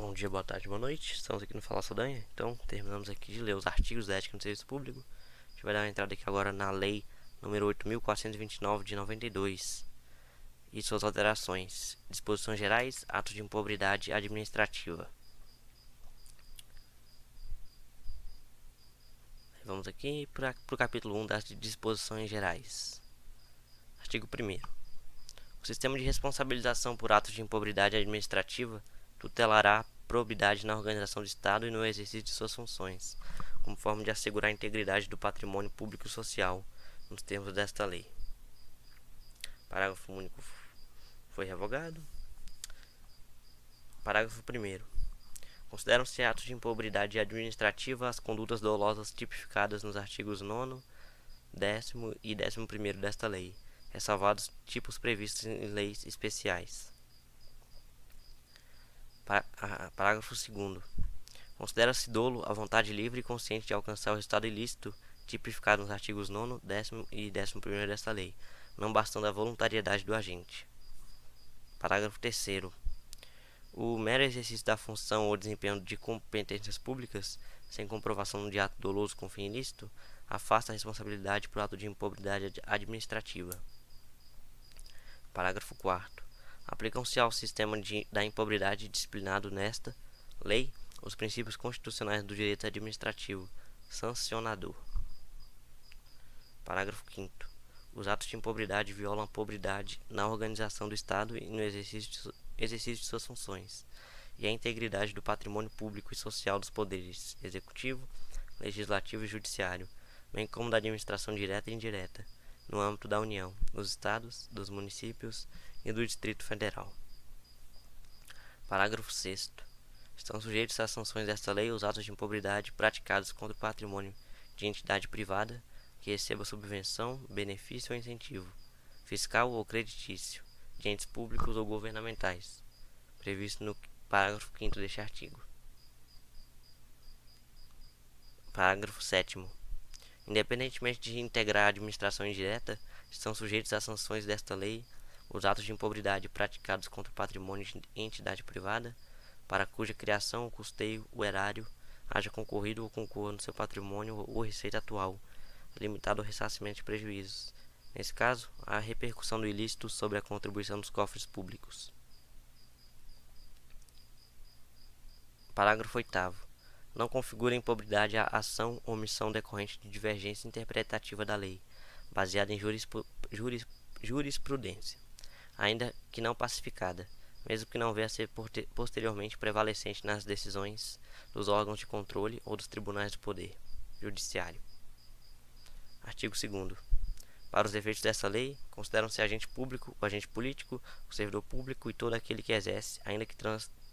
Bom dia, boa tarde, boa noite. Estamos aqui no Fala Saldanha. Então, terminamos aqui de ler os artigos da ética no serviço público. A gente vai dar uma entrada aqui agora na lei número 8.429 de 92 e suas alterações. Disposições gerais, atos de improbidade administrativa. Vamos aqui para o capítulo 1 das disposições gerais. Artigo 1º. O sistema de responsabilização por atos de improbidade administrativa tutelará a probidade na organização do Estado e no exercício de suas funções, como forma de assegurar a integridade do patrimônio público e social, nos termos desta lei. Parágrafo único foi revogado. Parágrafo 1º. Consideram-se atos de improbidade administrativa as condutas dolosas tipificadas nos artigos 9º, 10º e 11º desta lei, ressalvados tipos previstos em leis especiais. Parágrafo 2º. Considera-se dolo a vontade livre e consciente de alcançar o resultado ilícito tipificado nos artigos 9º, 10º e 11º desta lei, não bastando a voluntariedade do agente. Parágrafo 3º. O mero exercício da função ou desempenho de competências públicas, sem comprovação de ato doloso com fim ilícito, afasta a responsabilidade por ato de improbidade administrativa. Parágrafo 4º. Aplicam-se ao sistema da improbidade disciplinado nesta lei os princípios constitucionais do direito administrativo sancionador. Parágrafo 5º. Os atos de improbidade violam a probidade na organização do Estado e no exercício de suas funções, e a integridade do patrimônio público e social dos poderes executivo, legislativo e judiciário, bem como da administração direta e indireta, no âmbito da União, dos Estados, dos municípios e do Distrito Federal. Parágrafo 6º. Estão sujeitos às sanções desta lei os atos de improbidade praticados contra o patrimônio de entidade privada que receba subvenção, benefício ou incentivo, fiscal ou creditício, de entes públicos ou governamentais, previsto no parágrafo 5º deste artigo. Parágrafo 7º. Independentemente de integrar a administração indireta, estão sujeitos às sanções desta lei os atos de improbidade praticados contra o patrimônio de entidade privada, para cuja criação, custeio ou erário haja concorrido ou concorra no seu patrimônio ou receita atual, limitado ao ressarcimento de prejuízos. Nesse caso, a repercussão do ilícito sobre a contribuição dos cofres públicos. Parágrafo 8º. Não configura improbidade a ação ou omissão decorrente de divergência interpretativa da lei, baseada em jurisprudência, ainda que não pacificada, mesmo que não venha a ser posteriormente prevalecente nas decisões dos órgãos de controle ou dos tribunais do Poder Judiciário. Artigo 2º. Para os efeitos dessa lei, consideram-se agente público, o agente político, o servidor público e todo aquele que exerce, ainda que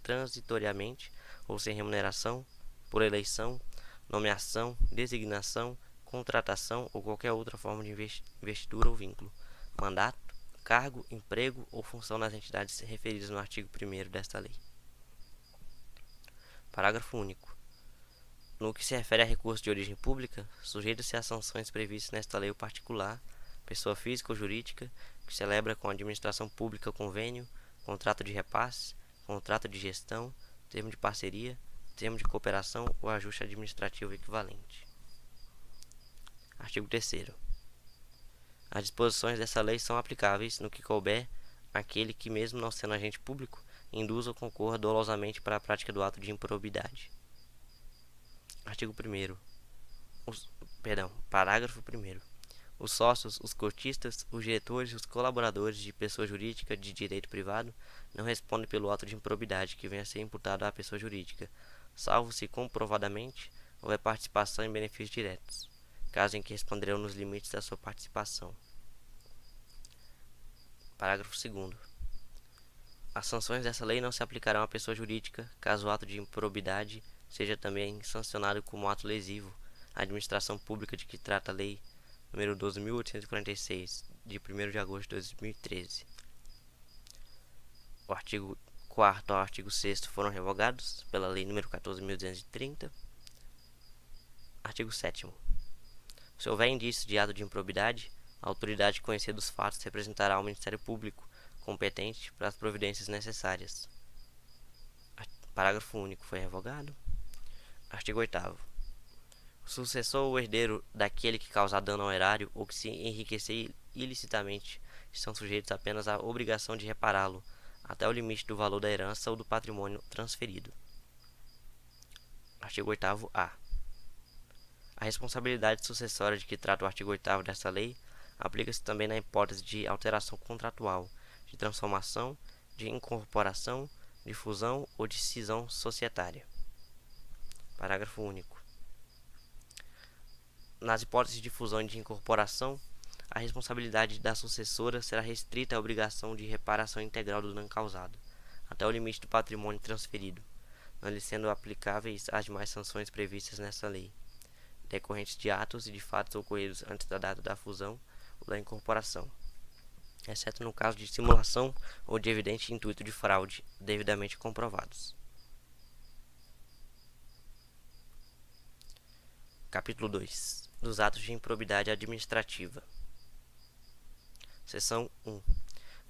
transitoriamente ou sem remuneração, por eleição, nomeação, designação, contratação ou qualquer outra forma de investidura ou vínculo, mandato, cargo, emprego ou função nas entidades referidas no artigo 1º desta lei. Parágrafo único. No que se refere a recurso de origem pública, sujeita-se às sanções previstas nesta lei o particular, pessoa física ou jurídica, que celebra com a administração pública convênio, contrato de repasse, contrato de gestão, termo de parceria, termo de cooperação ou ajuste administrativo equivalente. Artigo 3º. As disposições dessa lei são aplicáveis no que couber àquele que, mesmo não sendo agente público, induza ou concorra dolosamente para a prática do ato de improbidade. Artigo 1º. Parágrafo 1º. Os sócios, os cotistas, os diretores e os colaboradores de pessoa jurídica de direito privado não respondem pelo ato de improbidade que venha a ser imputado à pessoa jurídica, salvo se comprovadamente houver participação em benefícios diretos, caso em que responderão nos limites da sua participação. Parágrafo 2º. As sanções dessa lei não se aplicarão à pessoa jurídica, caso o ato de improbidade seja também sancionado como ato lesivo à administração pública de que trata a lei número 12.846, de 1º de agosto de 2013. O artigo 4º ao artigo 6º foram revogados pela lei número 14.230. Artigo 7º. Se houver indício de ato de improbidade, a autoridade conhecida dos fatos representará ao Ministério Público competente para as providências necessárias. Parágrafo único foi revogado. Artigo 8º. O sucessor ou herdeiro daquele que causar dano ao erário ou que se enriquecer ilicitamente estão sujeitos apenas à obrigação de repará-lo até o limite do valor da herança ou do patrimônio transferido. Artigo 8º-A. A responsabilidade sucessória de que trata o artigo 8º desta lei aplica-se também na hipótese de alteração contratual, de transformação, de incorporação, de fusão ou de cisão societária. Parágrafo único. Nas hipóteses de fusão e de incorporação, a responsabilidade da sucessora será restrita à obrigação de reparação integral do dano causado, até o limite do patrimônio transferido, não lhe sendo aplicáveis as demais sanções previstas nesta lei, decorrentes de atos e de fatos ocorridos antes da data da fusão ou da incorporação, exceto no caso de simulação ou de evidente intuito de fraude, devidamente comprovados. Capítulo 2. Dos atos de improbidade administrativa. Seção 1.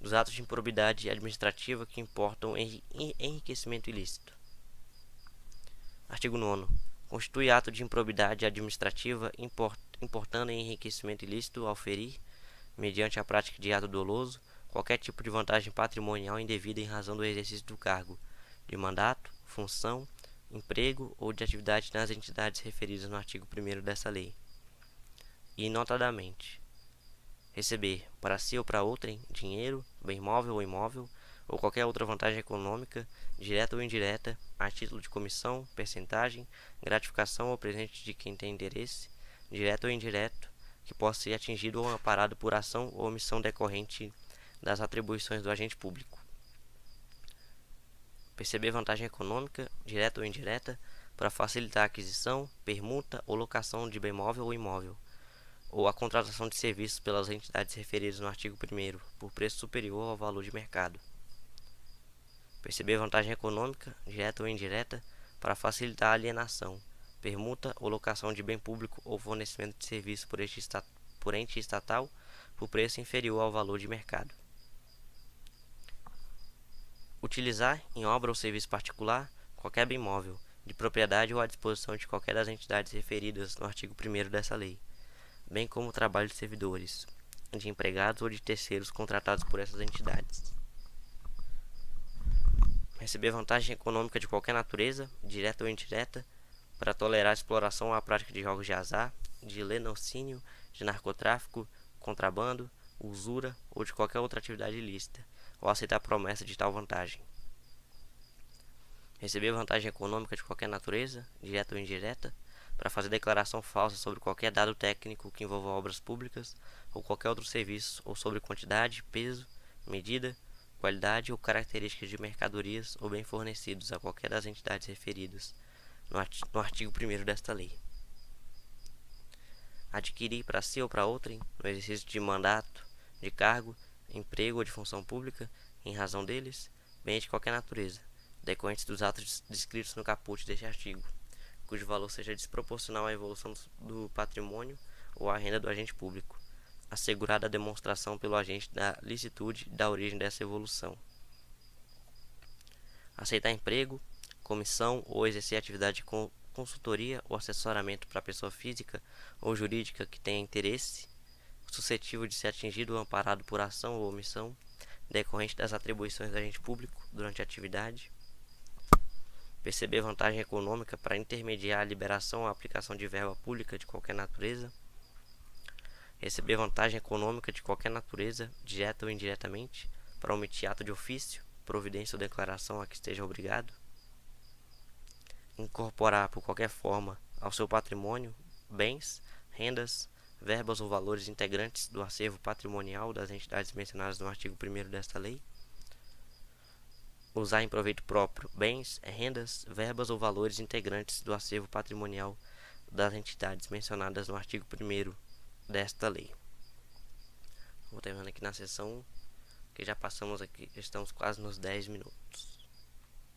Dos atos de improbidade administrativa que importam enriquecimento ilícito. Artigo 9º. Constitui ato de improbidade administrativa importando em enriquecimento ilícito ao ferir, mediante a prática de ato doloso, qualquer tipo de vantagem patrimonial indevida em razão do exercício do cargo, de mandato, função, emprego ou de atividade nas entidades referidas no artigo 1º dessa lei. E, notadamente, receber, para si ou para outrem, dinheiro, bem móvel ou imóvel, ou qualquer outra vantagem econômica, direta ou indireta, a título de comissão, percentagem, gratificação ou presente de quem tem interesse, direto ou indireto, que possa ser atingido ou amparado por ação ou omissão decorrente das atribuições do agente público. Perceber vantagem econômica, direta ou indireta, para facilitar a aquisição, permuta ou locação de bem móvel ou imóvel, ou a contratação de serviços pelas entidades referidas no artigo 1º, por preço superior ao valor de mercado. Perceber vantagem econômica, direta ou indireta, para facilitar a alienação, permuta ou locação de bem público ou fornecimento de serviço por ente estatal por preço inferior ao valor de mercado. Utilizar, em obra ou serviço particular, qualquer bem móvel, de propriedade ou à disposição de qualquer das entidades referidas no artigo 1º dessa lei, bem como o trabalho de servidores, de empregados ou de terceiros contratados por essas entidades. Receber vantagem econômica de qualquer natureza, direta ou indireta, para tolerar a exploração ou a prática de jogos de azar, de lenocínio, de narcotráfico, contrabando, usura ou de qualquer outra atividade ilícita, ou aceitar a promessa de tal vantagem. Receber vantagem econômica de qualquer natureza, direta ou indireta, para fazer declaração falsa sobre qualquer dado técnico que envolva obras públicas ou qualquer outro serviço, ou sobre quantidade, peso, medida, qualidade ou características de mercadorias ou bem fornecidos a qualquer das entidades referidas no artigo 1º desta lei. Adquirir para si ou para outrem, no exercício de mandato, de cargo, emprego ou de função pública, em razão deles, bens de qualquer natureza, decorrentes dos atos descritos no caput deste artigo, cujo valor seja desproporcional à evolução do patrimônio ou à renda do agente público, assegurada a demonstração pelo agente da licitude da origem dessa evolução. Aceitar emprego, comissão ou exercer atividade de consultoria ou assessoramento para pessoa física ou jurídica que tenha interesse suscetível de ser atingido ou amparado por ação ou omissão decorrente das atribuições do agente público durante a atividade. Perceber vantagem econômica para intermediar a liberação ou a aplicação de verba pública de qualquer natureza. Receber vantagem econômica de qualquer natureza, direta ou indiretamente, para omitir ato de ofício, providência ou declaração a que esteja obrigado. Incorporar por qualquer forma ao seu patrimônio, bens, rendas, verbas ou valores integrantes do acervo patrimonial das entidades mencionadas no artigo 1º desta lei. Usar em proveito próprio bens, rendas, verbas ou valores integrantes do acervo patrimonial das entidades mencionadas no artigo 1º desta lei. Vou terminando aqui na seção 1, que já passamos aqui, estamos quase nos 10 minutos.